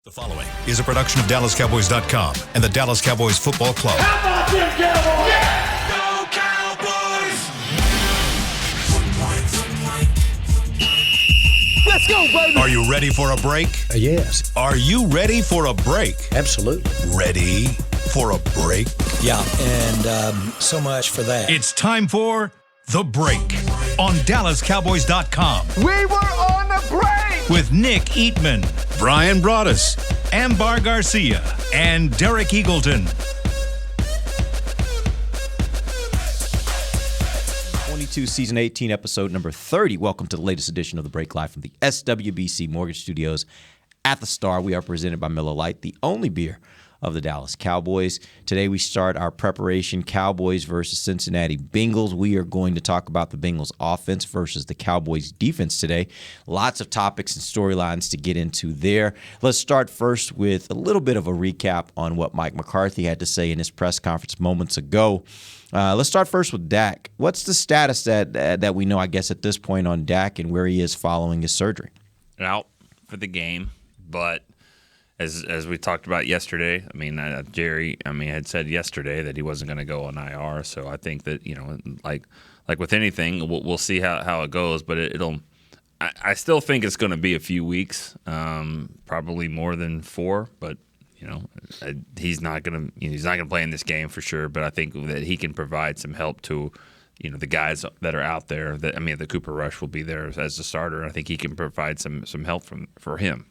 The following is a production of DallasCowboys.com and the Dallas Cowboys Football Club. How about them Cowboys? Yeah! Go Cowboys! Let's go, baby! Are you ready for a break? Yes. Are you ready for a break? Absolutely. Ready for a break? Yeah, and so much for that. It's time for The Break on DallasCowboys.com. We were on the break! With Nick Eatman, Brian Broaddus, Ambar Garcia, and Derek Eagleton. 22 Season 18, Episode number 30. Welcome to the latest edition of The Break Live from the SWBC Mortgage Studios at the Star. We are presented by Miller Lite, the only beer of the Dallas Cowboys. Today we start our preparation, Cowboys versus Cincinnati Bengals. We are going to talk about the Bengals offense versus the Cowboys defense today. Lots of topics and storylines to get into there. Let's start first with a little bit of a recap on what Mike McCarthy had to say in his press conference moments ago. Let's start first with Dak. What's the status that we know, I guess, at this point on Dak and where he is following his surgery? Out for the game, but as we talked about yesterday, I mean, Jerry, had said yesterday that he wasn't going to go on IR. So I think that, like with anything, we'll see how it goes. But it'll. I still think it's going to be a few weeks, probably more than 4. But he's not going to play in this game for sure. But I think that he can provide some help to the guys that are out there. The Cooper Rush will be there as the starter. I think he can provide some help for him.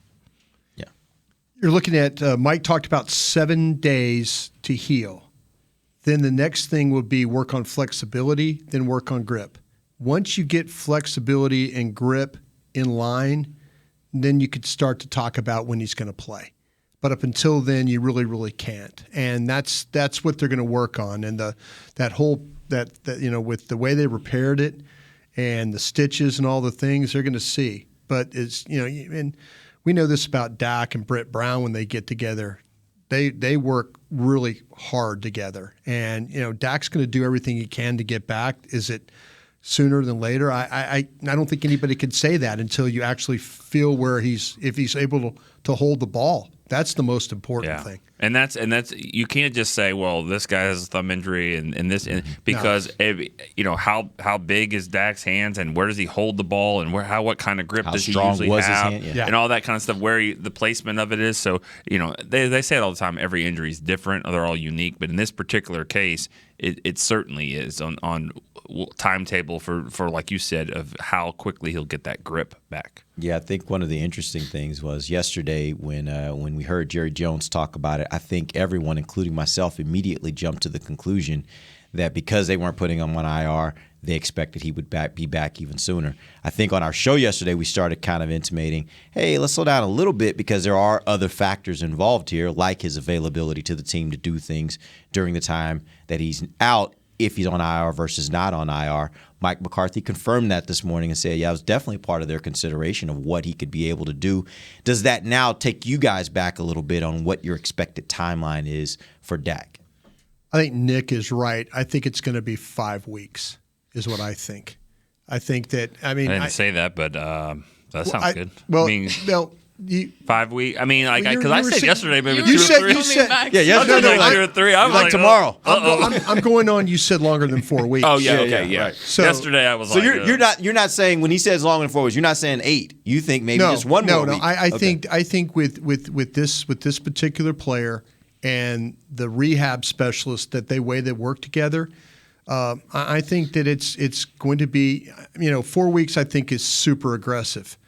You're looking at, Mike talked about 7 days to heal. Then the next thing would be work on flexibility, then work on grip. Once you get flexibility and grip in line, then you could start to talk about when he's going to play. But up until then, you really, really can't. And that's what they're going to work on. And that with the way they repaired it and the stitches and all the things, they're going to see. But it's, and we know this about Dak and Britt Brown when they get together. They work really hard together. And, Dak's going to do everything he can to get back. Is it sooner than later? I don't think anybody could say that until you actually feel if he's able to hold the ball. That's the most important thing. And that's you can't just say, well, this guy has a thumb injury and this because how big is Dak's hands and where does he hold the ball and what kind of grip does he usually have and all that kind of stuff, where the placement of it is. So they say it all the time. Every injury is different. They're all unique, but in this particular case, it certainly is on timetable for like you said of how quickly he'll get that grip back. Yeah, I think one of the interesting things was yesterday when we heard Jerry Jones talk about it, I think everyone, including myself, immediately jumped to the conclusion that because they weren't putting him on IR, they expected he would be back even sooner. I think on our show yesterday, we started kind of intimating, hey, let's slow down a little bit because there are other factors involved here, like his availability to the team to do things during the time that he's out, if he's on IR versus not on IR. Mike McCarthy confirmed that this morning and said, yeah, it was definitely part of their consideration of what he could be able to do. Does that now take you guys back a little bit on what your expected timeline is for Dak? I think Nick is right. I think it's going to be 5 weeks is what I think. I think that, I didn't say that, but that sounds good. Well, 5 weeks. Because I said yesterday maybe 2 or 3. You said, yesterday 2 or 3. I'm like tomorrow. I'm going on. You said longer than 4 weeks. Oh yeah, okay, yeah. Right. So yesterday I was. So you're not saying when he says longer than 4 weeks, you're not saying 8. You think maybe just one more week. I think with this particular player and the rehab specialist that they work together. I think that it's going to be 4 weeks. I think is super aggressive.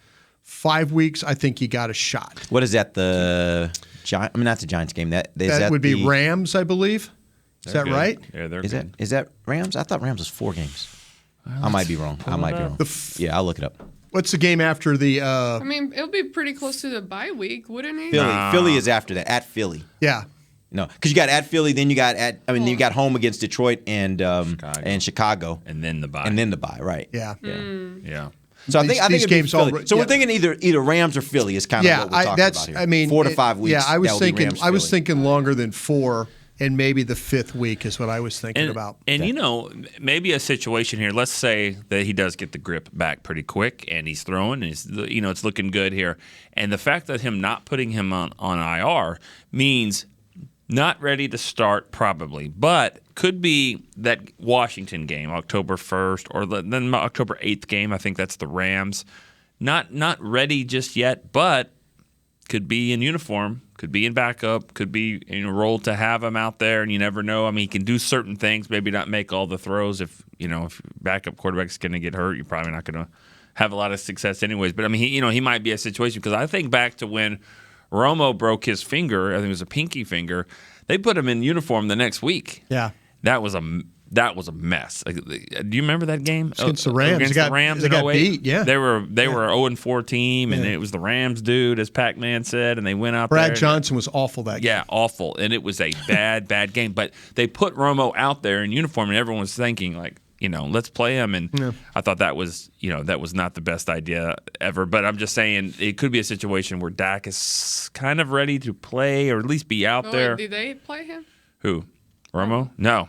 5 weeks, I think you got a shot. What is that? Not the Giants game. That would be Rams, I believe. Is that right? Yeah, they're good. Is that Rams? I thought Rams was 4 games. I might be wrong. Yeah, I'll look it up. What's the game after the? It'll be pretty close to the bye week, wouldn't it? Philly is after that. At Philly. Yeah. No, because you got at Philly, then you got you got home against Detroit and Chicago, and then the bye. Right? Yeah. Yeah. So I think these games Philly. So we're thinking either Rams or Philly is kind of what we're talking about here. 4 to 5 weeks. Yeah, I was thinking longer than 4, and maybe the 5th week is what I was thinking about. And maybe a situation here. Let's say that he does get the grip back pretty quick, and he's throwing, and it's looking good here. And the fact that him not putting him on IR means not ready to start probably, but could be that Washington game, October 1st, or then October 8th game. I think that's the Rams. Not ready just yet, but could be in uniform, could be in backup, could be in a role to have him out there, and you never know. I mean, he can do certain things, maybe not make all the throws. If backup quarterback's going to get hurt, you're probably not going to have a lot of success anyways. But I mean, he might be a situation, because I think back to when Romo broke his finger, I think it was a pinky finger. They put him in uniform the next week. Yeah, that was a mess. Do you remember that game against the Rams? Against the Rams, they in got 08? beat. Yeah, they were 0-4 team, and it was the Rams dude, as Pac-Man said, and they went out there. Brad Johnson was awful that game. Yeah, awful, and it was a bad game. But they put Romo out there in uniform, and everyone was thinking let's play him. And I thought that was not the best idea ever. But I'm just saying it could be a situation where Dak is kind of ready to play, or at least be out there. Did they play him? Who? Romo? No.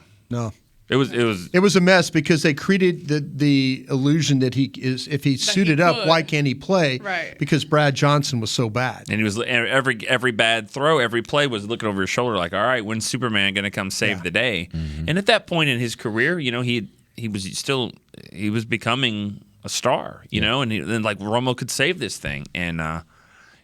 It was a mess, because they created the illusion that if he suited up, why can't he play? Right. Because Brad Johnson was so bad. And he was every bad throw, every play was looking over his shoulder like, all right, when's Superman going to come save the day? Mm-hmm. And at that point in his career, he was becoming a star, and then Romo could save this thing, and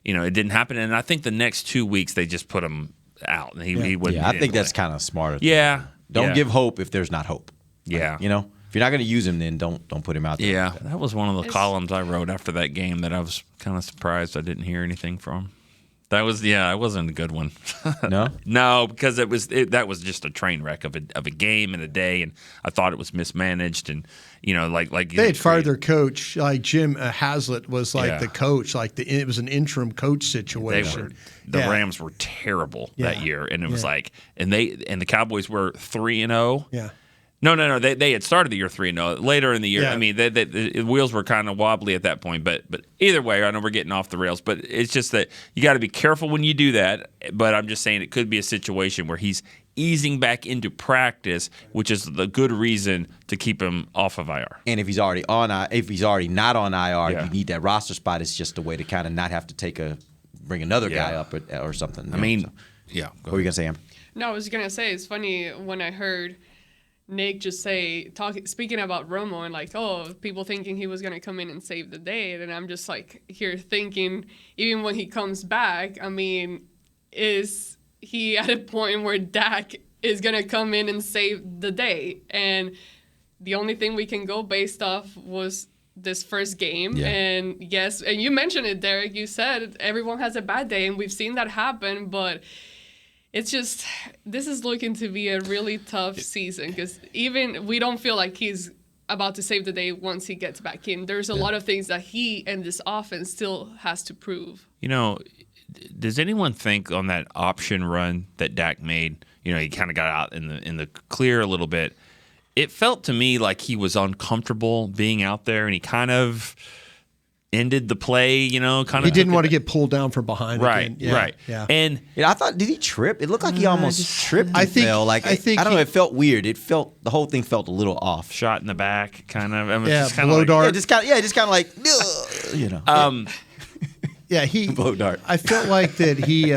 it didn't happen. And I think the next 2 weeks they just put him out, and he wouldn't. Yeah, I think that's kind of smart. Yeah. Don't give hope if there's not hope. Yeah. If you're not going to use him, then don't put him out there. Yeah, that was one of the columns I wrote after that game that I was kind of surprised I didn't hear anything from. That was it wasn't a good one. No? No, because that was just a train wreck of a game and a day, and I thought it was mismanaged, and like they had fired their coach. Like Jim Haslett was the coach. It was an interim coach situation. The Rams were terrible that year, and it was and the Cowboys were 3-0. Yeah. No. They had started the year 3-0. Later in the year, I mean, the wheels were kind of wobbly at that point. But either way, I know we're getting off the rails. But it's just that you got to be careful when you do that. But I'm just saying it could be a situation where he's easing back into practice, which is the good reason to keep him off of IR. And if he's already not on IR, you need that roster spot. It's just a way to kind of not have to bring another guy up or something. I mean, what were you gonna say, Amber? No, I was gonna say it's funny when I heard Nick just speaking about Romo and people thinking he was gonna come in and save the day, and I'm just here thinking, even when he comes back, I mean, is he at a point where Dak is gonna come in and save the day? And the only thing we can go based off was this first game. Yeah. And yes, and you mentioned it, Derek. You said everyone has a bad day, and we've seen that happen, but it's just, this is looking to be a really tough season, because even we don't feel like he's about to save the day once he gets back in. There's a lot of things that he and this offense still has to prove. Does anyone think on that option run that Dak made, he kind of got out in the clear a little bit, it felt to me like he was uncomfortable being out there, and he kind of ended the play, he didn't want to get pulled down from behind. Right, again. right. Yeah. And I thought, did he trip? It looked like he almost tripped. I think fell. I don't know. It felt weird. The whole thing felt a little off. Shot in the back, kind of. I mean, yeah, just kind blow of dart. Just kind of Yeah, he blow dart. I felt like that he.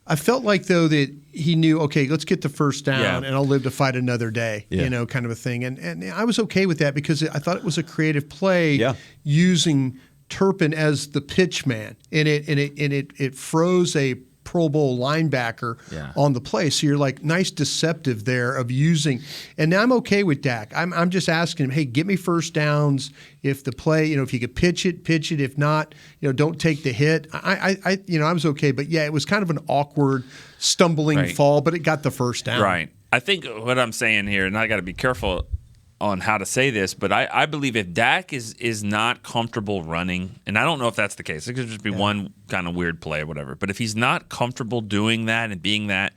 I felt like though that he knew, okay, let's get the first down, and I'll live to fight another day. Kind of a thing, and I was okay with that, because I thought it was a creative play using Turpin as the pitch man, and it froze a Pro Bowl linebacker on the play. So you're nice deceptive there of using. And now I'm okay with Dak. I'm just asking him, hey, get me first downs. If the play, if you could pitch it. If not, don't take the hit. I was okay. But yeah, it was kind of an awkward, stumbling fall, but it got the first down. Right. I think what I'm saying here, and I got to be careful on how to say this, but I believe if Dak is not comfortable running, and I don't know if that's the case, it could just be one kind of weird play or whatever, but if he's not comfortable doing that and being that,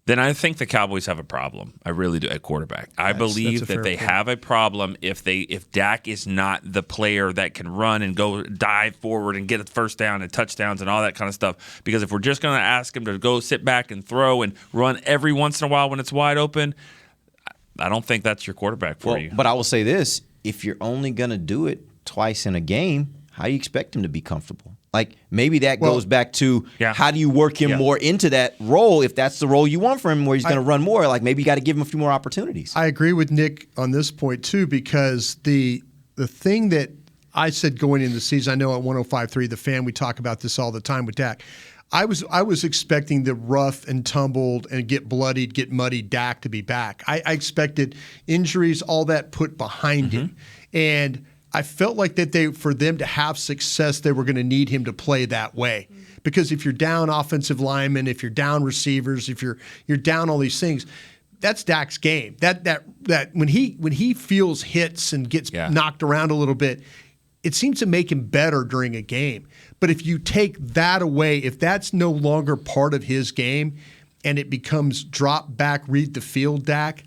then I think the Cowboys have a problem. I really do at quarterback. I believe that they have a problem if Dak is not the player that can run and go dive forward and get a first down and touchdowns and all that kind of stuff. Because if we're just going to ask him to go sit back and throw and run every once in a while when it's wide open, I don't think that's your quarterback for you. But I will say this: if you're only going to do it twice in a game, how do you expect him to be comfortable? Like, maybe that goes back to how do you work him more into that role if that's the role you want for him where he's going to run more. Like, maybe you got to give him a few more opportunities. I agree with Nick on this point, too, because the thing that I said going into the season, I know at 105.3, The Fan, we talk about this all the time with Dak. I was expecting the rough and tumbled and get bloodied, get muddy Dak to be back. I expected injuries, all that put behind him. And I felt like that for them to have success, they were going to need him to play that way. Because if you're down offensive linemen, if you're down receivers, if you're down all these things, that's Dak's game. That when he feels hits and gets knocked around a little bit, it seems to make him better during a game. But if you take that away, if that's no longer part of his game and it becomes drop back, read the field Dak,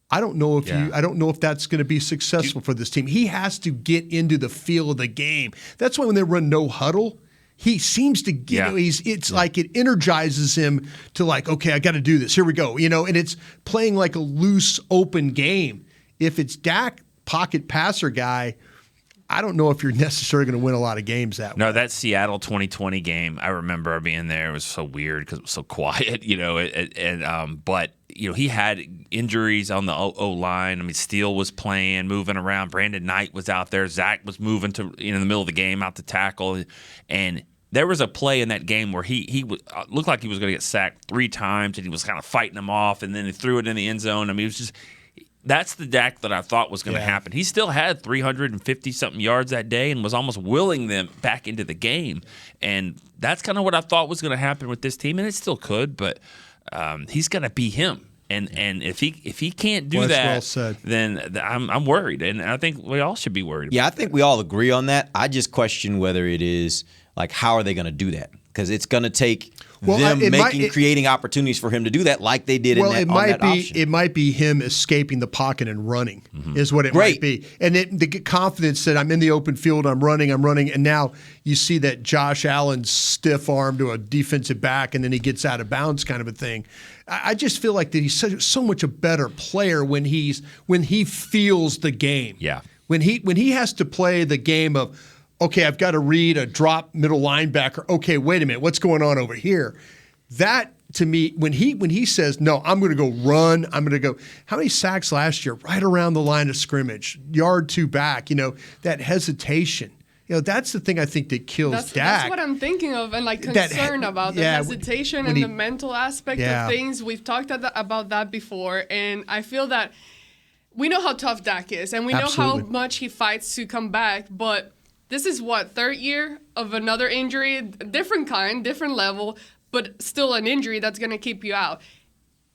I don't know if that's going to be successful for this team. He has to get into the feel of the game. That's why when they run no huddle, he seems to get it's like it energizes him to like, okay, I got to do this. Here we go. And it's playing like a loose, open game. If it's Dak, pocket passer guy, I don't know if you're necessarily going to win a lot of games that way. No, that Seattle 2020 game, I remember being there. It was so weird because it was so quiet, but he had injuries on the O-line. I mean, Steele was playing, moving around. Brandon Knight was out there. Zach was moving to in the middle of the game out to tackle. And there was a play in that game where he looked like he was going to get sacked 3 times, and he was kind of fighting them off, and then he threw it in the end zone. I mean, it was just – that's the Dak that I thought was going to happen. He still had 350-something yards that day and was almost willing them back into the game. And that's kind of what I thought was going to happen with this team, and it still could, but he's going to be him. And if he can't do that, then I'm worried, and I think we all should be worried. I think we all agree on that. I just question whether it is like how are they going to do that, because it's going to take creating opportunities for him to do that like they did on that option. It might be him escaping the pocket and running is what it might be. And the confidence that I'm in the open field, I'm running. And now you see that Josh Allen's stiff arm to a defensive back and then he gets out of bounds kind of a thing. I just feel like that he's so much a better player when he feels the game. Yeah. When he has to play the game of, okay, I've got to read a drop middle linebacker. Okay, wait a minute, what's going on over here? That, to me, when he says, no, I'm going to go run, I'm going to go. How many sacks last year? Right around the line of scrimmage, yard 2 back. That hesitation. That's the thing I think that kills Dak. That's what I'm thinking of, and concerned about the hesitation and the mental aspect of things. We've talked about that before, and I feel that we know how tough Dak is, and we know how much he fights to come back, but this is third year of another injury, different kind, different level, but still an injury that's going to keep you out.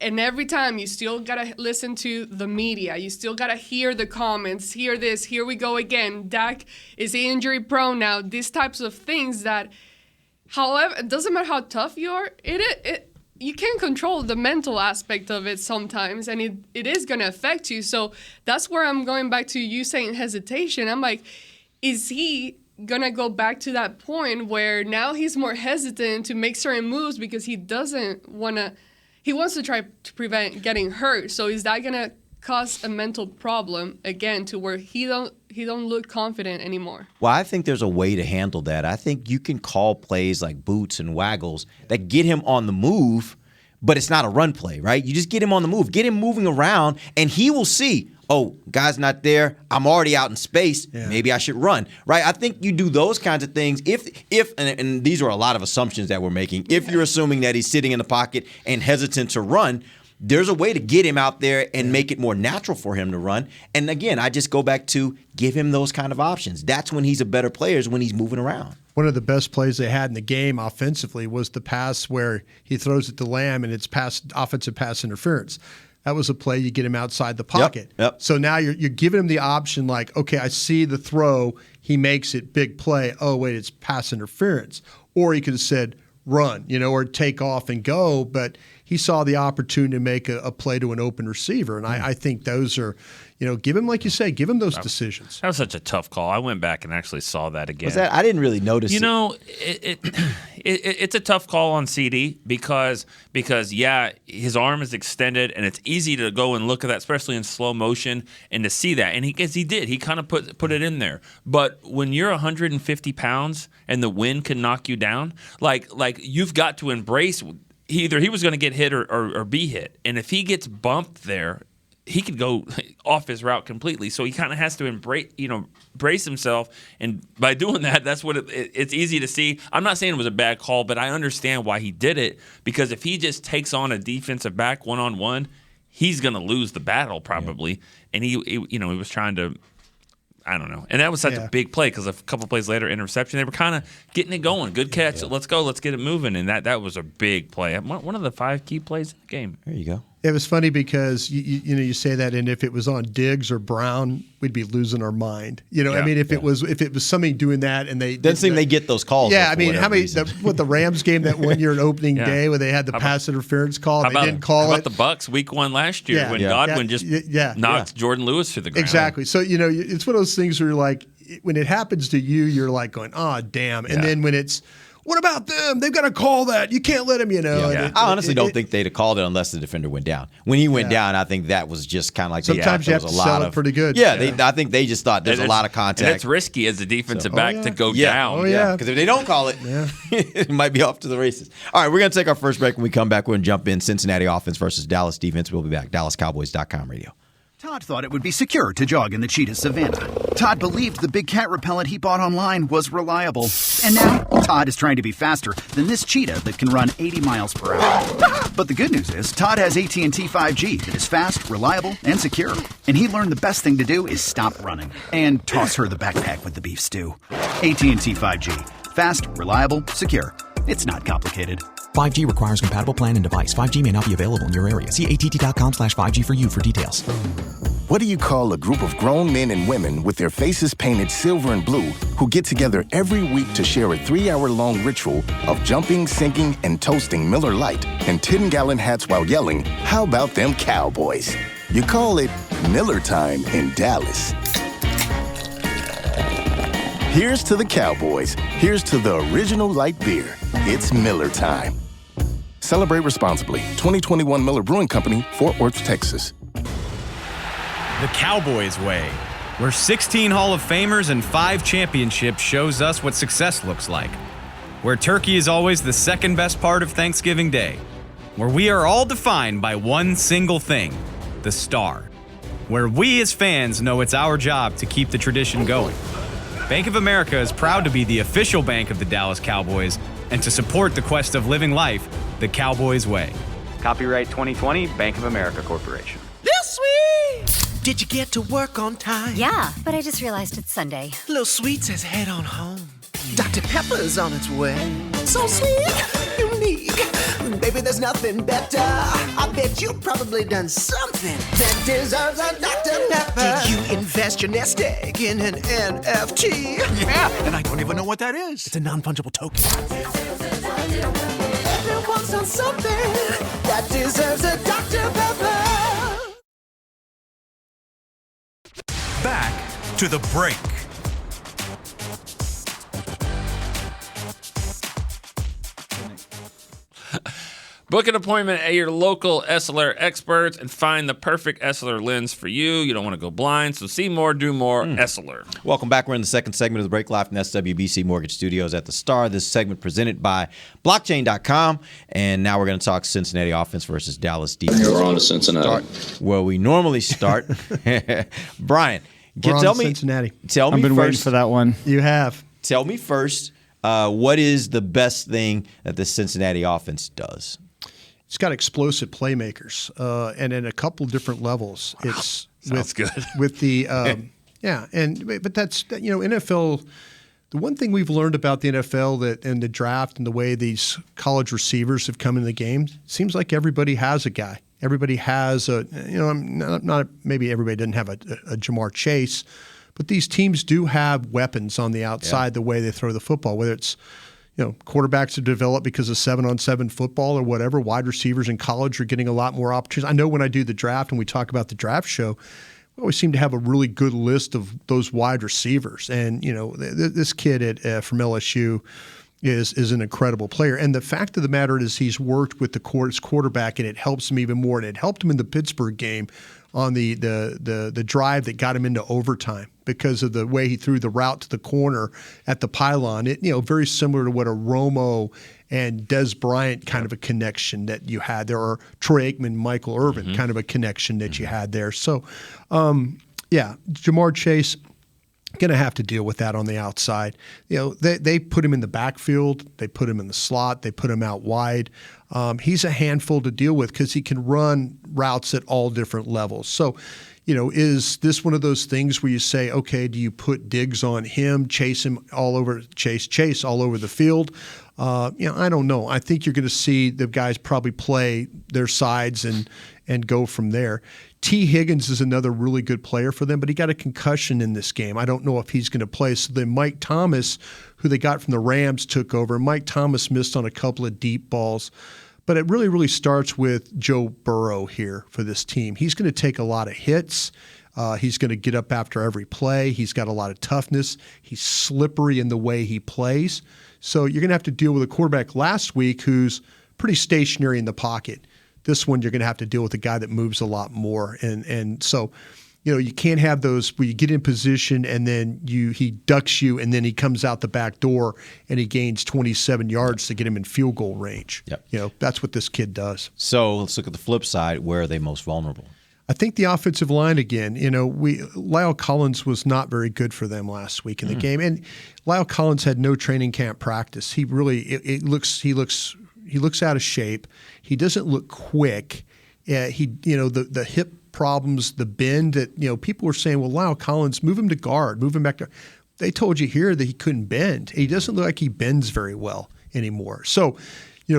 And every time you still got to listen to the media. You still got to hear the comments, hear this, here we go again. Dak is injury prone now. These types of things that, however, it doesn't matter how tough you are, you can't control the mental aspect of it sometimes, and it is going to affect you. So that's where I'm going back to you saying hesitation. I'm like, is he going to go back to that point where now he's more hesitant to make certain moves because he doesn't want to – he wants to try to prevent getting hurt. So is that going to cause a mental problem, again, to where he don't look confident anymore? Well, I think there's a way to handle that. I think you can call plays like boots and waggles that get him on the move, but it's not a run play, right? You just get him on the move. Get him moving around, and he will see – oh, guy's not there. I'm already out in space. Yeah. Maybe I should run, right? I think you do those kinds of things if and these are a lot of assumptions that we're making. If you're assuming that he's sitting in the pocket and hesitant to run, there's a way to get him out there and make it more natural for him to run. And again, I just go back to give him those kind of options. That's when he's a better player, is when he's moving around. One of the best plays they had in the game offensively was the pass where he throws it to Lamb and it's offensive pass interference. That was a play you get him outside the pocket. Yep. So now you're giving him the option like, okay, I see the throw. He makes it, big play. Oh, wait, it's pass interference. Or he could have said run, or take off and go. But he saw the opportunity to make a play to an open receiver. And I think those are, give him, like you say, give him those decisions. That was such a tough call. I went back and actually saw that again. Was that? I didn't really notice. It's a tough call on CD because his arm is extended and it's easy to go and look at that, especially in slow motion, and to see that. And he did. He kind of put it in there. But when you're 150 pounds and the wind can knock you down, like you've got to embrace. Either he was going to get hit or be hit, and if he gets bumped there, he could go off his route completely. So he kind of has to brace himself, and by doing that, that's what it's easy to see. I'm not saying it was a bad call, but I understand why he did it, because if he just takes on a defensive back one-on-one, he's going to lose the battle probably. And he was trying to. I don't know. And that was such a big play because a couple plays later, interception. They were kind of getting it going. Good catch. Yeah. Let's go. Let's get it moving. And that was a big play. One of the 5 key plays in the game. There you go. It was funny because you say that, and if it was on Diggs or Brown, we'd be losing our mind. I mean, if it was somebody doing that, and they doesn't seem they get those calls. Yeah, I mean, how many? The Rams game that one year in opening day where they had the pass interference call, they didn't call it. How about the Bucks week 1 last year when Godwin just knocked Jordan Lewis to the ground? Exactly. So it's one of those things where you're like, when it happens to you, you're like going, oh damn, and then when it's, what about them? They've got to call that. You can't let them, I honestly don't think they'd have called it unless the defender went down. When he went down, I think that was just kind of like sometimes you have to sell it pretty good. Yeah, I think they just thought there's a lot of contact. And it's risky as a defensive back to go down. Oh, yeah. Because if they don't call it, it might be off to the races. All right, we're going to take our first break. When we come back, we're going to jump in Cincinnati offense versus Dallas defense. We'll be back. DallasCowboys.com radio. Todd thought it would be secure to jog in the cheetah savanna. Todd believed the big cat repellent he bought online was reliable. And now, Todd is trying to be faster than this cheetah that can run 80 miles per hour. But the good news is, Todd has AT&T 5G that is fast, reliable, and secure. And he learned the best thing to do is stop running and toss her the backpack with the beef stew. AT&T 5G. Fast, reliable, secure. It's not complicated. 5G requires compatible plan and device. 5G may not be available in your area. See att.com/5G for you for details. What do you call a group of grown men and women with their faces painted silver and blue who get together every week to share a 3-hour-long ritual of jumping, singing, and toasting Miller Lite and 10-gallon hats while yelling, "How about them Cowboys?" You call it Miller Time in Dallas. Here's to the Cowboys. Here's to the original light beer. It's Miller Time. Celebrate responsibly. 2021 Miller Brewing Company, Fort Worth, Texas. The Cowboys way, where 16 Hall of Famers and 5 championships shows us what success looks like. Where turkey is always the second best part of Thanksgiving Day. Where we are all defined by one single thing, the star. Where we as fans know it's our job to keep the tradition going. Bank of America is proud to be the official bank of the Dallas Cowboys and to support the quest of living life the Cowboys way. Copyright 2020, Bank of America Corporation. This sweet! Did you get to work on time? Yeah, but I just realized it's Sunday. Little Sweet says head on home. Dr. Pepper's on its way. So sweet, unique. Baby, there's nothing better. I bet you've probably done something that deserves a Dr. Pepper. Did you invest your nest egg in an NFT? Yeah, and I don't even know what that is. It's a non-fungible token. Everyone's done something that deserves a Dr. Pepper. Back to the break. Book an appointment at your local Essilor experts and find the perfect Essilor lens for you. You don't want to go blind, so see more, do more, Essilor. Welcome back. We're in the second segment of the break, live from SWBC Mortgage Studios at the Star. This segment presented by Blockchain.com. And now we're going to talk Cincinnati offense versus Dallas defense. We're on to Cincinnati. Where we normally start. Brian, tell me. Cincinnati. Tell me I've been first, waiting for that one. You have. Tell me first, what is the best thing that the Cincinnati offense does? It's got explosive playmakers, and in a couple different levels. Wow. It's Sounds good. With the but that's NFL. The one thing we've learned about the NFL that and the draft and the way these college receivers have come in the game, seems like everybody has a guy. Everybody has a not maybe everybody doesn't have a Jamar Chase, but these teams do have weapons on the outside. The way they throw the football, whether it's quarterbacks are developed because of 7-on-7 football or whatever. Wide receivers in college are getting a lot more opportunities. I know when I do the draft and we talk about the draft show, we always seem to have a really good list of those wide receivers. And, this kid from LSU is an incredible player. And the fact of the matter is he's worked with his quarterback, and it helps him even more. And it helped him in the Pittsburgh game on the drive that got him into overtime because of the way he threw the route to the corner at the pylon. It, very similar to what a Romo and Des Bryant kind of a connection that you had there, or Troy Aikman, Michael Irvin kind of a connection that you had there. So, Jamar Chase, going to have to deal with that on the outside. They put him in the backfield. They put him in the slot. They put him out wide. He's a handful to deal with because he can run routes at all different levels. So, is this one of those things where you say, okay, do you put Diggs on him, chase all over the field? I don't know. I think you're going to see the guys probably play their sides and go from there. T. Higgins is another really good player for them, but he got a concussion in this game. I don't know if he's going to play. So then Mike Thomas, who they got from the Rams, took over. Mike Thomas missed on a couple of deep balls. But it really, really starts with Joe Burrow here for this team. He's going to take a lot of hits. He's going to get up after every play. He's got a lot of toughness. He's slippery in the way he plays. So you're going to have to deal with a quarterback last week who's pretty stationary in the pocket. This one, you're going to have to deal with a guy that moves a lot more. And so, you can't have those where you get in position and then he ducks you and then he comes out the back door and he gains 27 yards to get him in field goal range. Yep. That's what this kid does. So let's look at the flip side. Where are they most vulnerable? I think the offensive line again. Lyle Collins was not very good for them last week in the game, and Lyle Collins had no training camp practice. He really he looks out of shape. He doesn't look quick. The hip problems, the bend that people were saying, well, Lyle Collins, move him to guard, move him back to. They told you here that he couldn't bend. He doesn't look like he bends very well anymore. So,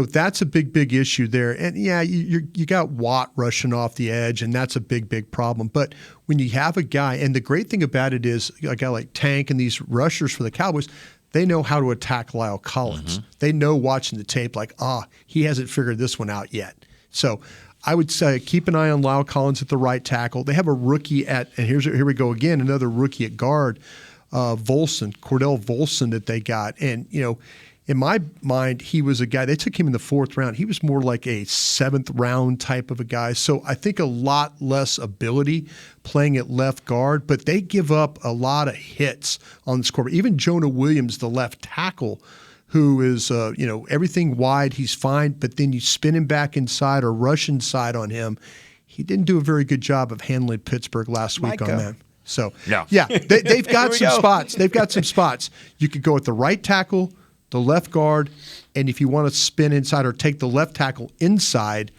that's a big issue there. And you got Watt rushing off the edge, and that's a big problem. But when you have a guy, and the great thing about it is a guy like Tank and these rushers for the Cowboys, they know how to attack Lyle Collins. They know watching the tape like, he hasn't figured this one out yet. So I would say keep an eye on Lyle Collins at the right tackle. They have a rookie and here we go again, another rookie at guard, Cordell Volson that they got. And, in my mind, he was a guy, they took him in the 4th round. He was more like a 7th round type of a guy. So I think a lot less ability playing at left guard, but they give up a lot of hits on the scoreboard. Even Jonah Williams, the left tackle, who is, everything wide, he's fine, but then you spin him back inside or rush inside on him. He didn't do a very good job of handling Pittsburgh last week on that. So, they've got some spots. They've got some spots. You could go at the right tackle, the left guard, and if you want to spin inside or take the left tackle inside,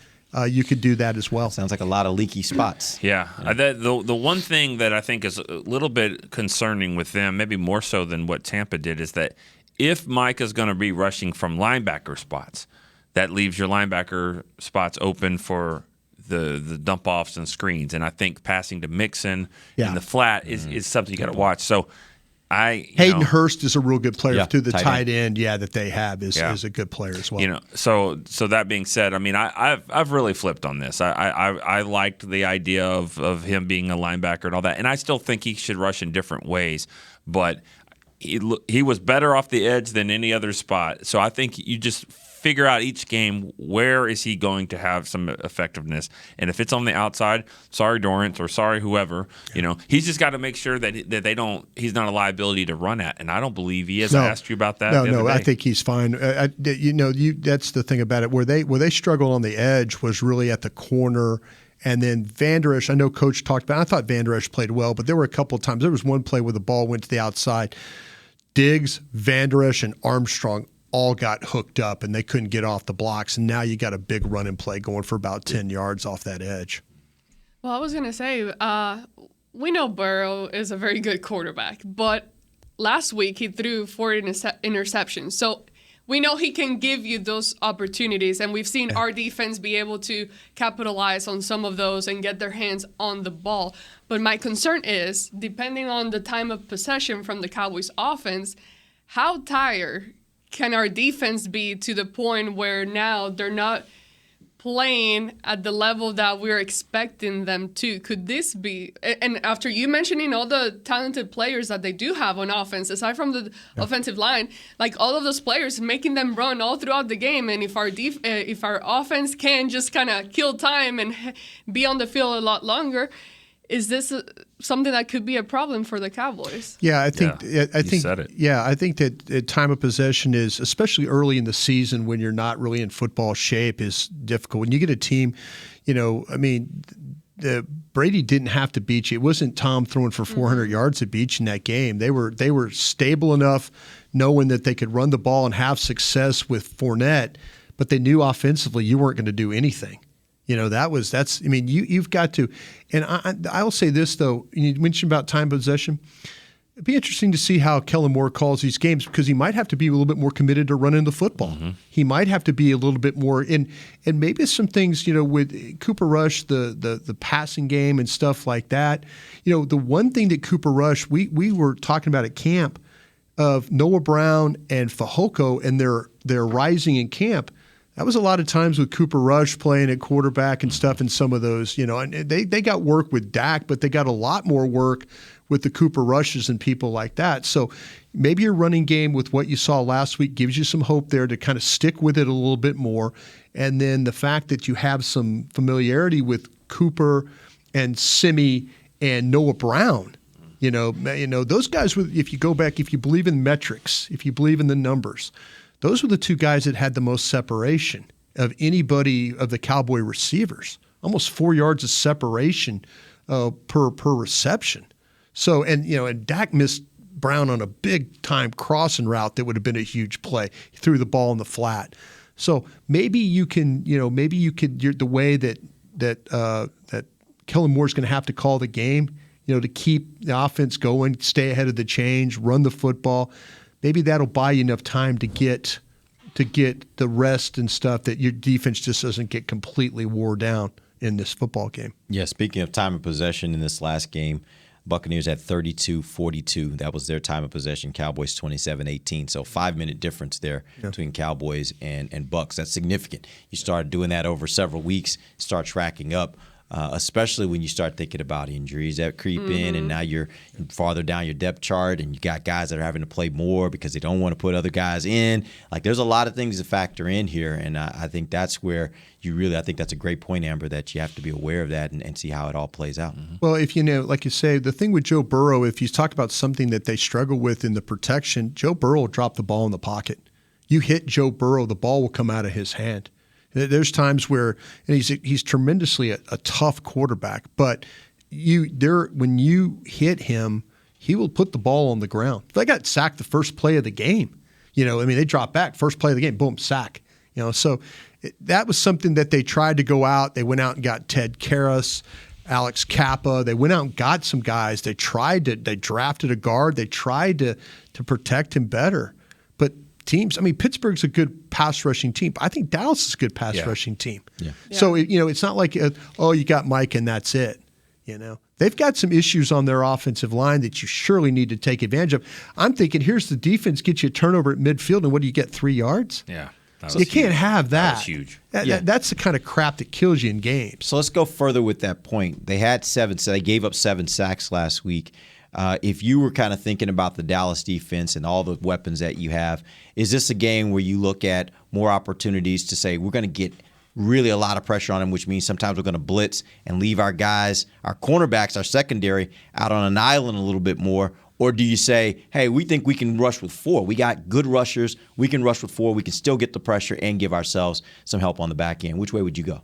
you could do that as well. Sounds like a lot of leaky spots. Yeah. The one thing that I think is a little bit concerning with them, maybe more so than what Tampa did, is that if Mike is going to be rushing from linebacker spots, that leaves your linebacker spots open for the dump offs and screens. And I think passing to Mixon in the flat is something you got to watch. So Hayden Hurst is a real good player too. The tight end, that they have is a good player as well. So that being said, I mean, I've really flipped on this. I liked the idea of him being a linebacker and all that, and I still think he should rush in different ways. But he was better off the edge than any other spot. So I think you just figure out each game, where is he going to have some effectiveness? And if it's on the outside, sorry Dorrance or sorry whoever, he's just got to make sure that he's not a liability to run at. And I don't believe he is. No. I asked you about that. No, I think he's fine. That's the thing about it. Where they struggled on the edge was really at the corner. And then Vander Esch, I know Coach talked about, I thought Vander Esch played well, but there were a couple of times. There was one play where the ball went to the outside. Diggs, Vander Esch, and Armstrong all got hooked up, and they couldn't get off the blocks. And now you got a big running play going for about 10 yards off that edge. Well, I was going to say, we know Burrow is a very good quarterback, but last week he threw 4 interceptions. So we know he can give you those opportunities, and we've seen our defense be able to capitalize on some of those and get their hands on the ball. But my concern is, depending on the time of possession from the Cowboys offense, how tired can our defense be to the point where now they're not playing at the level that we're expecting them to? Could this be, and after you mentioning all the talented players that they do have on offense, aside from the offensive line, like all of those players, making them run all throughout the game, and if our offense can just kind of kill time and be on the field a lot longer, is this something that could be a problem for the Cowboys? Yeah, I think said it. Yeah, I think that time of possession is, especially early in the season when you're not really in football shape, is difficult. When you get a team, Brady didn't have to beat you. It wasn't Tom throwing for 400 yards to beat you in that game. They were stable enough, knowing that they could run the ball and have success with Fournette, but they knew offensively you weren't going to do anything. You've got to, and I'll say this though, you mentioned about time possession. It'd be interesting to see how Kellen Moore calls these games, because he might have to be a little bit more committed to running the football. Mm-hmm. He might have to be a little bit more, and maybe some things, with Cooper Rush, the passing game and stuff like that. The one thing that Cooper Rush, we were talking about at camp, of Noah Brown and Fehoko and their rising in camp. That was a lot of times with Cooper Rush playing at quarterback and stuff, and some of those, and they got work with Dak, but they got a lot more work with the Cooper Rushes and people like that. So maybe your running game with what you saw last week gives you some hope there to kind of stick with it a little bit more. And then the fact that you have some familiarity with Cooper and Simi and Noah Brown, those guys, if you go back, if you believe in metrics, if you believe in the numbers, those were the two guys that had the most separation of anybody of the Cowboy receivers, almost 4 yards of separation per reception. So, and Dak missed Brown on a big time crossing route that would have been a huge play. He threw the ball in the flat. So maybe you can, the way that Kellen Moore's going to have to call the game, to keep the offense going, stay ahead of the change, run the football. Maybe that'll buy you enough time to get the rest and stuff, that your defense just doesn't get completely wore down in this football game. Yeah, speaking of time of possession in this last game, Buccaneers had 32-42. That was their time of possession. Cowboys 27-18. So 5-minute difference there between Cowboys and Bucks. That's significant. You start doing that over several weeks, start tracking up. Especially when you start thinking about injuries that creep in, and now you're farther down your depth chart, and you got guys that are having to play more because they don't want to put other guys in. Like, there's a lot of things to factor in here, and I think that's where I think that's a great point, Amber, that you have to be aware of that and see how it all plays out. Mm-hmm. Well, if like you say, the thing with Joe Burrow, if you talk about something that they struggle with in the protection, Joe Burrow will drop the ball in the pocket. You hit Joe Burrow, the ball will come out of his hand. There's times where, and he's tremendously a tough quarterback, but when you hit him, he will put the ball on the ground. They got sacked the first play of the game. They dropped back, first play of the game, boom, sack. So that was something that they tried to go out. They went out and got Ted Karras, Alex Kappa. They went out and got some guys. They drafted a guard. They tried to protect him better. But teams, Pittsburgh's a good pass rushing team, but I think Dallas is a good pass rushing team. Yeah. So, it's not like, you got Mike and that's it. They've got some issues on their offensive line that you surely need to take advantage of. I'm thinking, here's the defense, get you a turnover at midfield, and what do you get, 3 yards? Yeah. You can't have that. That was huge. That's the kind of crap that kills you in games. So let's go further with that point. They had 7, so they gave up 7 sacks last week. If you were kind of thinking about the Dallas defense and all the weapons that you have, is this a game where you look at more opportunities to say we're going to get really a lot of pressure on them, which means sometimes we're going to blitz and leave our guys, our cornerbacks, our secondary out on an island a little bit more? Or do you say, hey, we think we can rush with 4. We got good rushers. We can rush with 4. We can still get the pressure and give ourselves some help on the back end. Which way would you go?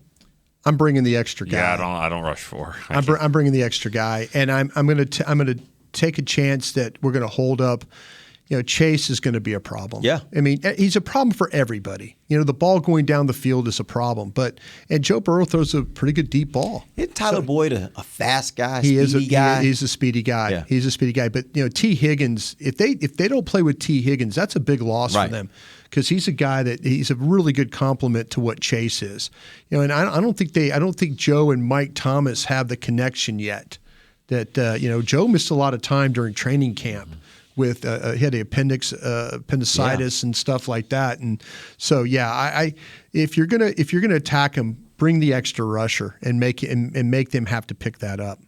I'm bringing the extra guy. Yeah, I don't rush 4. I'm bringing the extra guy, and I'm going to take a chance that we're going to hold up. Chase is going to be a problem. Yeah. He's a problem for everybody. The ball going down the field is a problem. And Joe Burrow throws a pretty good deep ball. Isn't Tyler Boyd a fast guy, guy? He's a speedy guy. Yeah. He's a speedy guy. But, T. Higgins, if they don't play with T. Higgins, that's a big loss for them. Because he's a guy he's a really good complement to what Chase is. And I don't think Joe and Mike Thomas have the connection yet. That Joe missed a lot of time during training camp with he had the appendicitis and stuff like that. And so if you're gonna attack him, bring the extra rusher and make them have to pick that up.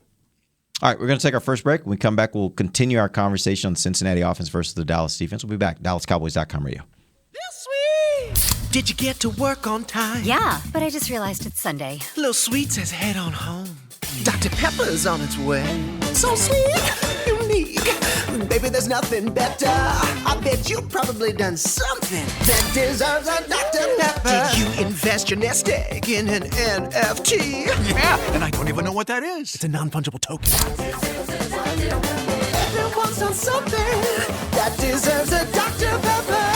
All right, we're going to take our first break. When we come back, we'll continue our conversation on the Cincinnati offense versus the Dallas defense. We'll be back. DallasCowboys.com radio. Did you get to work on time? Yeah, but I just realized it's Sunday. Little Sweet says head on home. Dr. Pepper's on its way. So sweet, unique. Baby, there's nothing better. I bet you've probably done something that deserves a Dr. Pepper. Did you invest your nest egg in an NFT? Yeah, and I don't even know what that is. It's a non-fungible token. Everyone's done something that deserves a Dr. Pepper.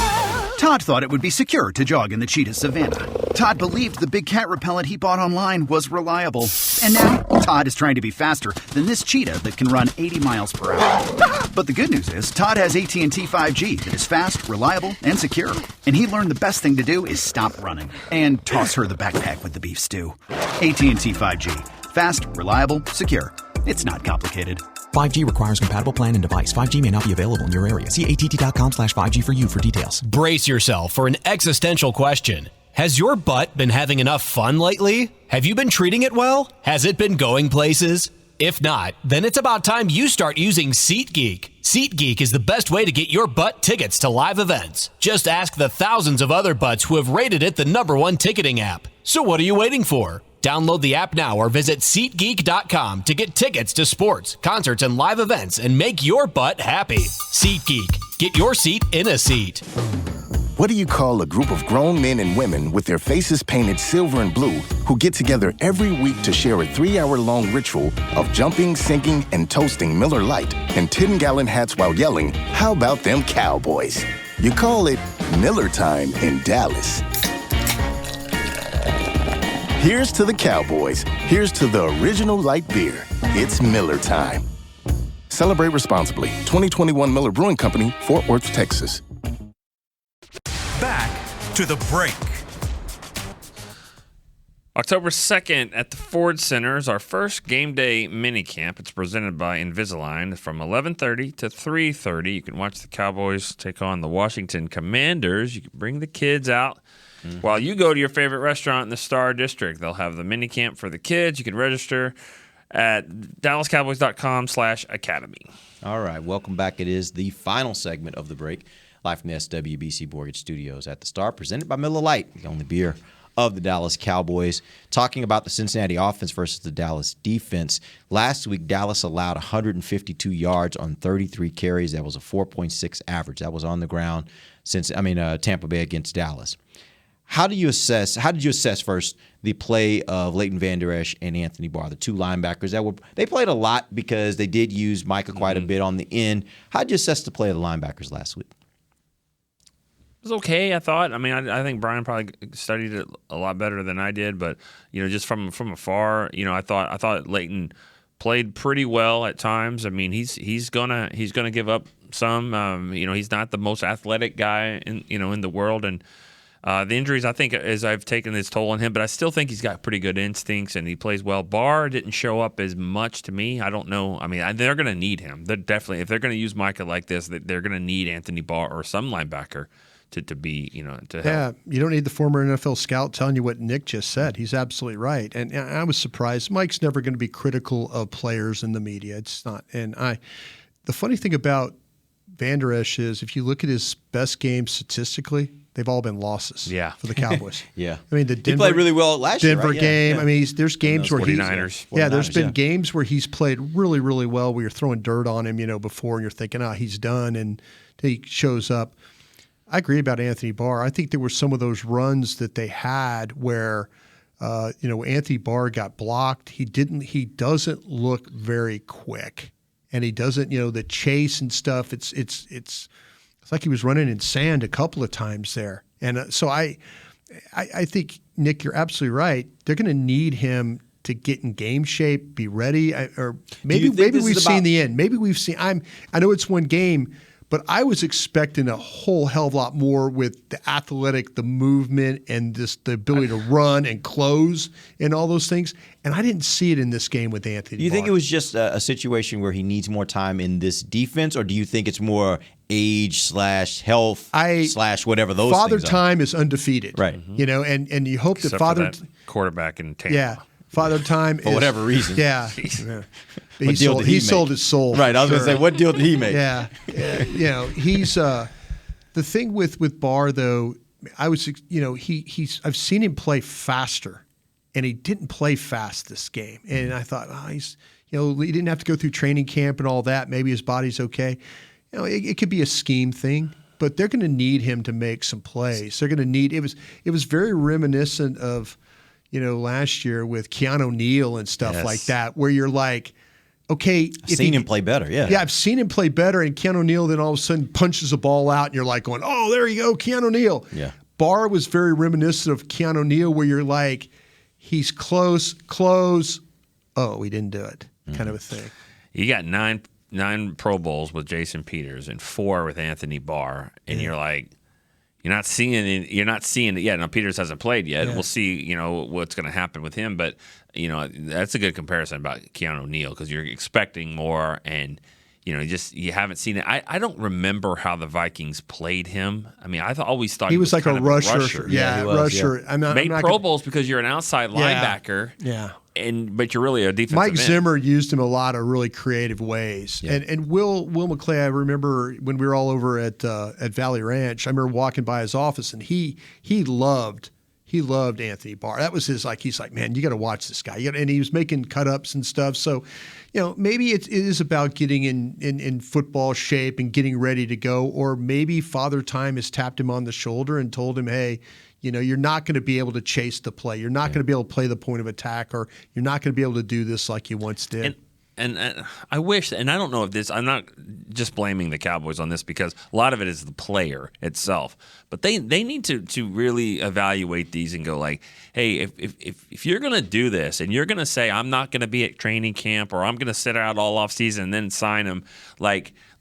Todd thought it would be secure to jog in the cheetah savanna. Todd believed the big cat repellent he bought online was reliable. And now, Todd is trying to be faster than this cheetah that can run 80 miles per hour. But the good news is, Todd has AT&T 5G that is fast, reliable, and secure. And he learned the best thing to do is stop running and toss her the backpack with the beef stew. AT&T 5G. Fast, reliable, secure. It's not complicated. 5G requires compatible plan and device. 5G may not be available in your area. See att.com/5G for you for details. Brace yourself for an existential question. Has your butt been having enough fun lately? Have you been treating it well? Has it been going places? If not, then it's about time you start using SeatGeek. SeatGeek is the best way to get your butt tickets to live events. Just ask the thousands of other butts who have rated it the #1 ticketing app. So what are you waiting for? Download the app now or visit SeatGeek.com to get tickets to sports, concerts, and live events and make your butt happy. SeatGeek. Get your seat in a seat. What do you call a group of grown men and women with their faces painted silver and blue who get together every week to share a 3-hour-long ritual of jumping, singing, and toasting Miller Lite in 10-gallon hats while yelling, "How about them Cowboys?" You call it Miller Time in Dallas. Here's to the Cowboys. Here's to the original light beer. It's Miller Time. Celebrate responsibly. 2021 Miller Brewing Company, Fort Worth, Texas. Back to the break. October 2nd at the Ford Center is our first game day minicamp. It's presented by Invisalign from 11:30 to 3:30. You can watch the Cowboys take on the Washington Commanders. You can bring the kids out while you go to your favorite restaurant in the Star District. They'll have the minicamp for the kids. You can register at DallasCowboys.com/academy. All right, welcome back. It is the final segment of the break. Live from the SWBC Mortgage Studios at the Star, presented by Miller Lite, the only beer of the Dallas Cowboys. Talking about the Cincinnati offense versus the Dallas defense. Last week, Dallas allowed 152 yards on 33 carries. That was a 4.6 average. That was on the ground since Tampa Bay against Dallas. How did you assess first the play of Leighton Vander Esch and Anthony Barr, the two linebackers they played a lot because they did use Micah quite a bit on the end. How did you assess the play of the linebackers last week? It was okay, I thought. I mean, I think Brian probably studied it a lot better than I did, but just from afar, I thought Leighton played pretty well at times. I mean, he's gonna give up some. He's not the most athletic guy in the world, and the injuries I think I've taken its toll on him, but I still think he's got pretty good instincts and he plays well. Barr didn't show up as much to me. I don't know. I mean, they're going to need him. They're definitely, if they're going to use Micah like this, they're going to need Anthony Barr or some linebacker to be, to help. Yeah, you don't need the former NFL scout telling you what Nick just said. He's absolutely right. And I was surprised. Mike's never going to be critical of players in the media. It's not. And the funny thing about Vander Esch is if you look at his best games statistically, they've all been losses for the Cowboys. Yeah. I mean, the Denver, he played really well last year, Denver right? game. Yeah. I mean, there's games where 49ers. there's been games where he's played really, really well where you're throwing dirt on him, before, and you're thinking, he's done, and he shows up. I agree about Anthony Barr. I think there were some of those runs that they had where, Anthony Barr got blocked. He doesn't look very quick, and he doesn't, the chase and stuff. It's like he was running in sand a couple of times there. And so I think, Nick, you're absolutely right. They're going to need him to get in game shape, be ready, or maybe we've seen the end. Maybe we've seen. I know it's one game, But I was expecting a whole hell of a lot more with the athletic, the movement, and just the ability to run and close and all those things. And I didn't see it in this game with Anthony. Do you think it was just a situation where he needs more time in this defense, or do you think it's more age / health / whatever those Father things are? Time is undefeated, right? You know, and you hope Except that Father for that quarterback in Tampa. Yeah, Father Time for whatever reason. Yeah. What deal did he make? sold his soul. Right. I was going to say, what deal did he make? Yeah. You know, he's the thing with Barr though. I've seen him play faster, and he didn't play fast this game. And I thought, he didn't have to go through training camp and all that. Maybe his body's okay. You know, it could be a scheme thing, but they're going to need him to make some plays. They're going to need. It was very reminiscent of, last year with Keanu Neal and stuff like that, where you're like, okay, I've seen him play better, yeah. Yeah, I've seen him play better, and Keanu Neal then all of a sudden punches a ball out, and you're like going, oh, there you go, Keanu Neal. Yeah. Barr was very reminiscent of Keanu Neal, where you're like, he's close, oh, he didn't do it, kind of a thing. You got nine Pro Bowls with Jason Peters and 4 with Anthony Barr, and you're like, you're not seeing it yet. Now Peters hasn't played yet. Yeah. We'll see, what's going to happen with him. But that's a good comparison about Keanu Neal because you're expecting more, and you haven't seen it. I don't remember how the Vikings played him. I mean, always thought he was like kind a of rusher. Yeah, he was, rusher. Yeah. Made Pro Bowls because you're an outside linebacker. Yeah. But you're really a defensive Mike end. Zimmer used him a lot of really creative ways. Yeah. And Will McClay, I remember when we were all over at Valley Ranch, I remember walking by his office, and he loved Anthony Barr. That was he's like, man, you got to watch this guy. And he was making cut-ups and stuff. So, maybe it is about getting in football shape and getting ready to go, or maybe Father Time has tapped him on the shoulder and told him, hey, you're not going to be able to chase the play. You're not going to be able to play the point of attack, or you're not going to be able to do this like you once did. And I wish, and I don't know if this, I'm not just blaming the Cowboys on this because a lot of it is the player itself. But they need to really evaluate these and go like, hey, if you're going to do this and you're going to say I'm not going to be at training camp or I'm going to sit out all off season and then sign him,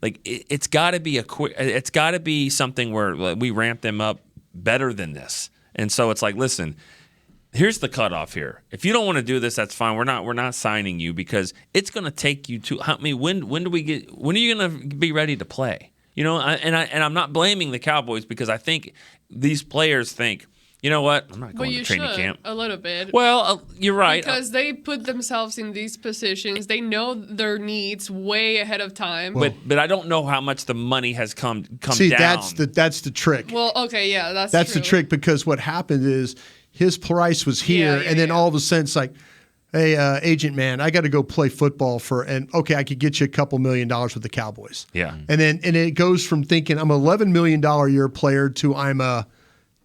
it's got to be it's got to be something where we ramp them up better than this. And so it's like, listen, here's the cutoff here. If you don't want to do this, that's fine. We're not signing you because it's going to take you to. I mean, when are you going to be ready to play? I'm not blaming the Cowboys because I think these players think, you know what, I'm not going to training camp. A little bit. Well, you're right. Because they put themselves in these positions. They know their needs way ahead of time. But I don't know how much the money has come See, down. that's the trick. Well, okay, yeah, that's the trick, because what happened is his price was here, and then all of a sudden it's like, hey, agent man, I got to go play football I could get you a couple $1 million with the Cowboys. Yeah. And it goes from thinking I'm an $11 million a year player to I'm a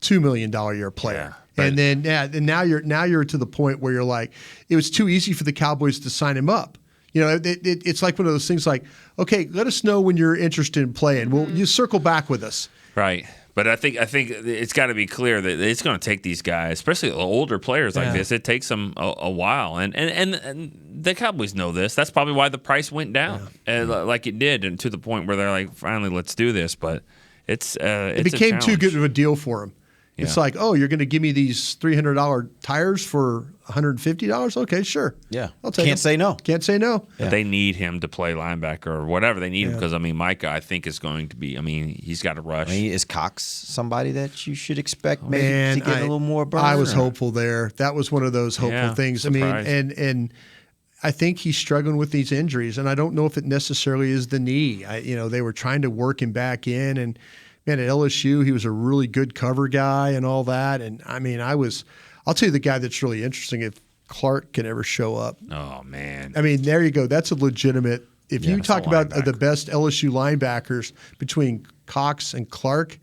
$2 million a year player. Yeah, and then now you're to the point where you're like, it was too easy for the Cowboys to sign him up. It's like one of those things like, okay, let us know when you're interested in playing. Well, you circle back with us. Right. But I think it's got to be clear that it's going to take these guys, especially older players like this. It takes them a while, and the Cowboys know this. That's probably why the price went down, like it did, and to the point where they're like, finally, let's do this. But it became too good of a deal for them. Yeah. It's like, oh, you're going to give me these $300 tires for $150? Okay, sure. Yeah. I'll take Can't say no. Can't say no. But they need him to play linebacker or whatever they need him because, Micah, I think, is going to be, he's got to rush. Is Cox somebody that you should expect maybe to get a little more burn? I was hopeful there. That was one of those hopeful things. Surprise. And I think he's struggling with these injuries, and I don't know if it necessarily is the knee. They were trying to work him back in, and man, at LSU, he was a really good cover guy and all that. And I'll tell you the guy that's really interesting, if Clark can ever show up. Oh, man. There you go. That's a legitimate. If you talk about the best LSU linebackers between Cox and Clark,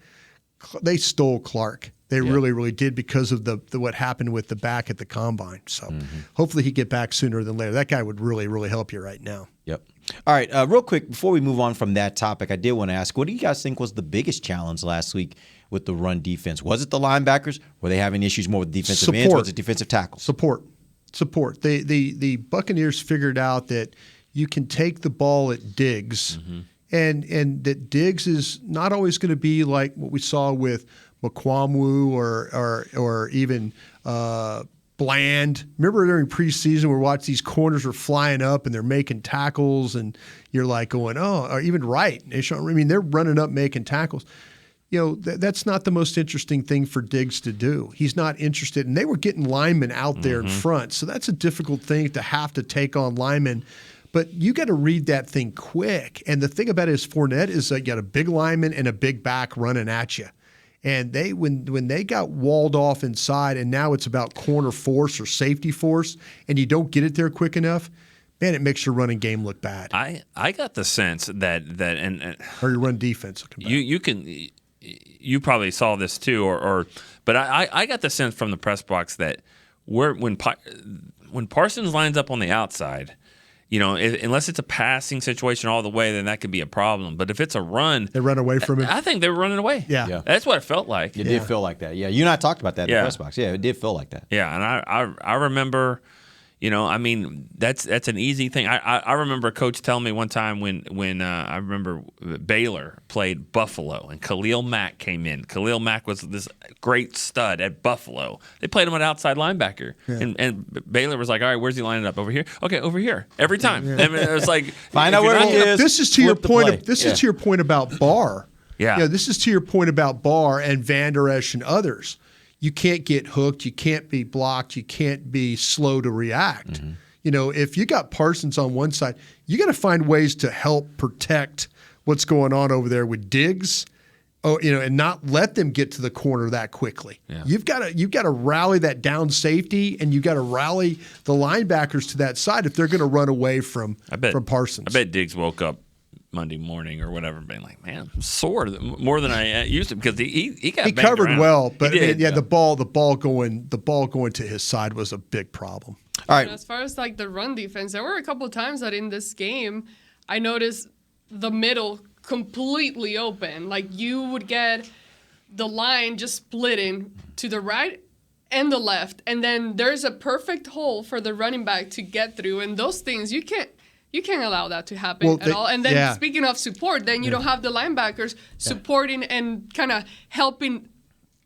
they stole Clark. They really, really did because of the what happened with the back at the combine. So hopefully he get back sooner than later. That guy would really, really help you right now. Yep. All right, real quick, before we move on from that topic, I did want to ask, what do you guys think was the biggest challenge last week with the run defense? Was it the linebackers? Were they having issues more with defensive ends? Was it defensive tackles? Support. The Buccaneers figured out that you can take the ball at Diggs and that Diggs is not always going to be like what we saw with McQuamu or even Bland. Remember during preseason where we watched these corners were flying up and they're making tackles and you're like going, oh, or even Wright. I mean, they're running up making tackles. You know, that's not the most interesting thing for Diggs to do. He's not interested. And they were getting linemen out there in front. So that's a difficult thing to have to take on linemen. But you got to read that thing quick. And the thing about it is Fournette is you got a big lineman and a big back running at you. And they when they got walled off inside and now it's about corner force or safety force and you don't get it there quick enough, man, it makes your running game look bad. I got the sense that or your run defense. You probably saw this too, but I got the sense from the press box that when Parsons lines up on the outside, you know, unless it's a passing situation all the way, then that could be a problem. But if it's a run, they run away from him. I think they were running away. Yeah. That's what it felt like. It did feel like that. Yeah, you and I talked about that in the press box. Yeah, it did feel like that. Yeah, and I remember. You know, I mean, that's an easy thing. I remember a coach telling me one time when I remember Baylor played Buffalo and Khalil Mack came in. Khalil Mack was this great stud at Buffalo. They played him at outside linebacker. Yeah. And Baylor was like, all right, where's he lining up? Over here? Okay, over here. Every time. Yeah. I mean, it was like, find out where he is. This is to your point. This is to your point about Barr. Yeah. You know, this is to your point about Barr and Van Der Esch and others. You can't get hooked. You can't be blocked. You can't be slow to react. Mm-hmm. You know, if you got Parsons on one side, you got to find ways to help protect what's going on over there with Diggs, and not let them get to the corner that quickly. Yeah. You've got to rally that down safety, and you've got to rally the linebackers to that side if they're going to run away from Parsons. I bet Diggs woke up Monday morning or whatever, being like, man, I'm sore more than I used to because he got banged covered around. Well, but the ball going to his side was a big problem. All right. And as far as like the run defense, there were a couple of times that in this game I noticed the middle completely open. Like you would get the line just splitting to the right and the left, and then there's a perfect hole for the running back to get through, and those things you can't allow that to happen at all. And then speaking of support, then you don't have the linebackers supporting and kind of helping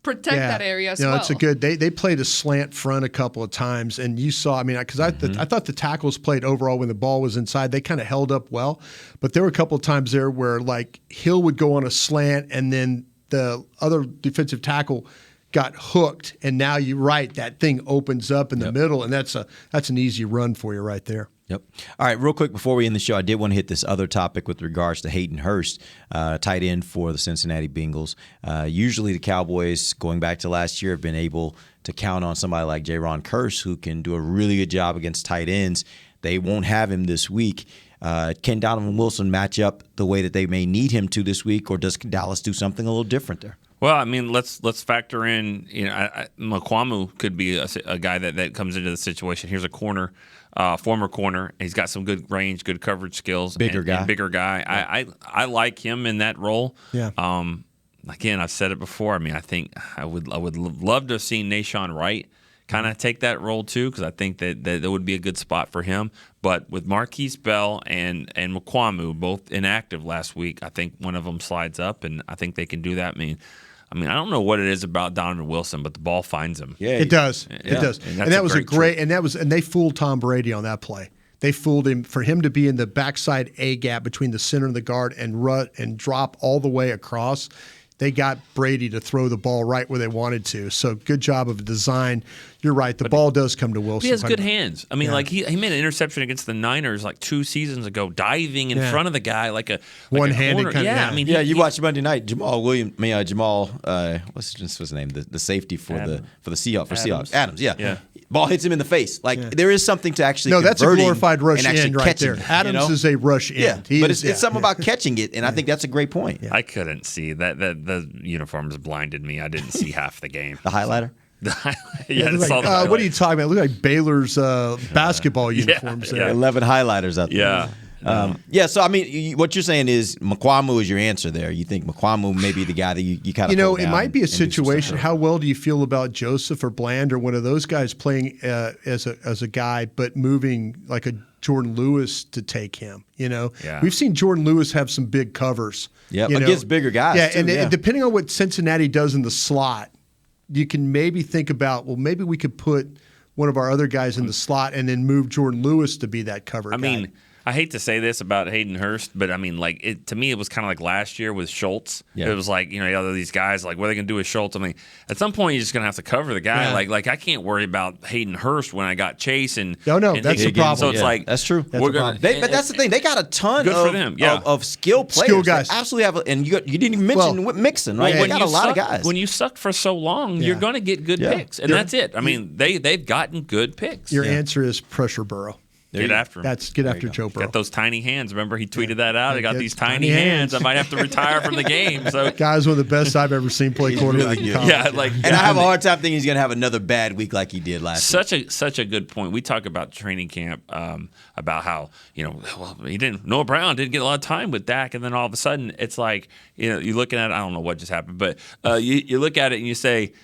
protect that area as well. It's a good. They played a slant front a couple of times, and you saw. I mean, because I thought the tackles played overall when the ball was inside. They kind of held up well, but there were a couple of times there where like Hill would go on a slant, and then the other defensive tackle got hooked, and now that thing opens up in the middle, and that's an easy run for you right there. Yep. All right, real quick before we end the show, I did want to hit this other topic with regards to Hayden Hurst, tight end for the Cincinnati Bengals. Usually the Cowboys, going back to last year, have been able to count on somebody like Jaron Kearse who can do a really good job against tight ends. They won't have him this week. Can Donovan Wilson match up the way that they may need him to this week, or does Dallas do something a little different there? Well, I mean, let's factor in. You know, McQuamu could be a guy that comes into the situation. Here's a corner, former corner. He's got some good range, good coverage skills. Bigger guy. Yeah. I like him in that role. Yeah. Again, I've said it before. I mean, I think I would love to have seen Nahshon Wright kind of take that role too, because I think that would be a good spot for him. But with Marquise Bell and McQuamu both inactive last week, I think one of them slides up, and I think they can do that. I mean, I don't know what it is about Donovan Wilson, but the ball finds him. Yeah, it does. It does. And that was and they fooled Tom Brady on that play. They fooled him for him to be in the backside A gap between the center and the guard and run and drop all the way across. They got Brady to throw the ball right where they wanted to. So good job of design. You're right. The ball does come to Wilson. He has good hands. I mean, like he made an interception against the Niners like 2 seasons ago, diving in front of the guy like a one-handed kind of. Yeah, I mean, you watched Monday night. Jamal, what's his name? The safety for the Seahawks. Adams. Yeah. Ball hits him in the face. Like there is something to actually. No, that's a glorified rush end right there. It, Adams is a rush end. Yeah, but it's something about catching it, and I think that's a great point. Yeah. I couldn't see that. The uniforms blinded me. I didn't see half the game. The highlighter. What are you talking about? It looked like Baylor's basketball uniforms. Yeah. 11 highlighters out there. Yeah. So I mean, what you're saying is McQuamu is your answer there. You think McQuamu may be the guy that you kind of it might be a situation. How well do you feel about Joseph or Bland or one of those guys playing as a guy, but moving like a Jordan Lewis to take him. Yeah. We've seen Jordan Lewis have some big covers. Yeah, against bigger guys. Yeah, too, and depending on what Cincinnati does in the slot, you can maybe think about, well, maybe we could put one of our other guys in the slot and then move Jordan Lewis to be that cover guy. I mean, I hate to say this about Hayden Hurst, but I mean, to me, it was kind of like last year with Schultz. Yeah. It was like, these guys, like, what are they going to do with Schultz? I mean, at some point, you're just going to have to cover the guy. Yeah. Like I can't worry about Hayden Hurst when I got Chase and no, and that's Higgins. the problem. So it's like that's true. We're gonna, but that's the thing. They got a ton good for them. Yeah. of skill players. Skill guys. They absolutely have, and you didn't even mention Mixon, right? They got a lot of guys. When you sucked for so long, you're going to get good picks, and that's it. I mean, they've gotten good picks. Your answer is pressure Burrow. Get after him. Get after Joe Burrow. Got those tiny hands. Remember, he tweeted that out. I got these tiny hands. I might have to retire from the game. So, guy's one of the best I've ever seen play quarterback. Really good. And I have a hard time thinking he's going to have another bad week like he did last week. Such a good point. We talk about training camp, about how Noah Brown didn't get a lot of time with Dak, and then all of a sudden it's like you're looking at it, I don't know what just happened, but you look at it and you say,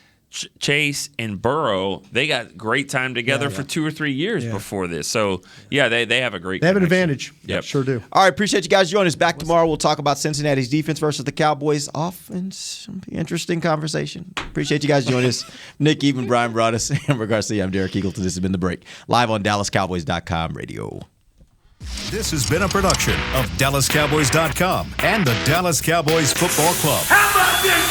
Chase and Burrow, they got great time together for 2 or 3 years before this. So, they have a great They have an connection. advantage. Yep. Sure do. All right, appreciate you guys joining us. Back tomorrow, we'll talk about Cincinnati's defense versus the Cowboys offense. Interesting conversation. Appreciate you guys joining us. Nick Even, Brian Broaddus, Amber Garcia. I'm Derek Eagleton. This has been The Break, live on DallasCowboys.com radio. This has been a production of DallasCowboys.com and the Dallas Cowboys Football Club. How about this?